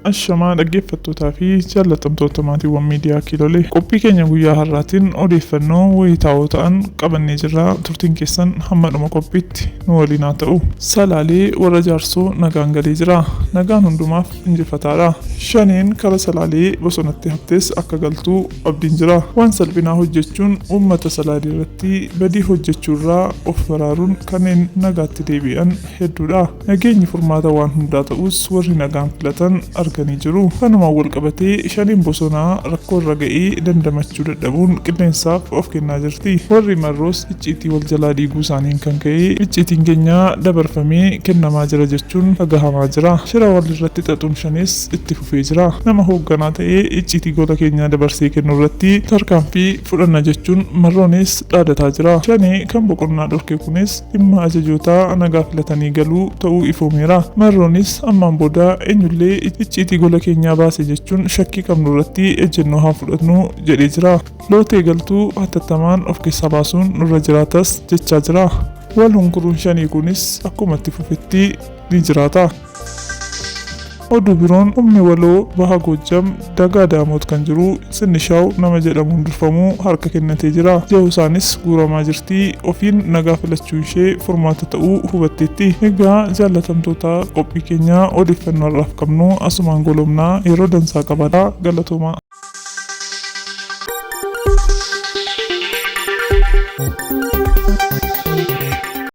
Ashamaa dhaggeeffattootaa fi jaallatamtoota maatiiwwan miidiyaa Kiilolee qophii keenya guyyaa har'aatiin odeeffannoo wayitaawoo ta'an qabannee jirra. Turtiin keessan hamma dhuma qophiitti nu waliin haa ta'u. Salaalee warra jaarsoo nagaan galee jira. Nagaan hundumaaf injifataadha. Shaneen kara Salaalee bosonatti haftes akka galtuu abdiin jira. Waan salphinaa hojjechuun uummata Salaalee irratti badii hojjechuurraa of baraaruun kanneen nagaatti deebi'an hedduudha. Nageenyi furmaata waan hundaa ta'us warri nagaan filatan arganii jiru. Kanumaan wal qabatee shaniin bosonaa rakkoo irra ga'ee dandamachuu dadhabuun qilleensaaf of kennaa jirti. Warri marroos icciitii wal jalaa dhiiguu isaaniin kan ka'e icciitiin keenya dabarfamee kennamaa jira jechuun dhagahamaa jira. Shira wal irratti xaxuun shanees itti fufee jira. Nama hoogganaa ta'ee icciitii gola keenyaa dabarsee kennuu irratti tarkaanfii fudhanna jechuun marroonis dhaadataa jira. Shanee kan boqonnaa dhorke kunis dhimma ajajootaa nagaa filatanii galuu ta'uu ifoomeera. Marroonis ammaan booda eenyullee icciitii gola keenyaa baase jechuun shakkii qabnu irratti ejjennoo haa fudhannu jedhee jira. Lootee galtuu hatattamaan of keessaa baasuun nurra jiraatas jechaa jira. Wal hunkuruun shanii kunis akkuma itti fufetti ni jiraata. Oduu biroon humni waloo baha Goojjam dagaa daamoot kan jiru Sinishaw nama jedhamuun durfamuu harka kennatee jira. Ja'u isaanis guuramaa jirti. Ofiin nagaa filachuu ishee furmaata ta'uu hubatteetti. Egaa jaallatamtoota qophii keenyaa odeeffannoo har'aaf qabnu asumaan golomnaa yeroo dansaa qabaadhaa. Galatoomaa.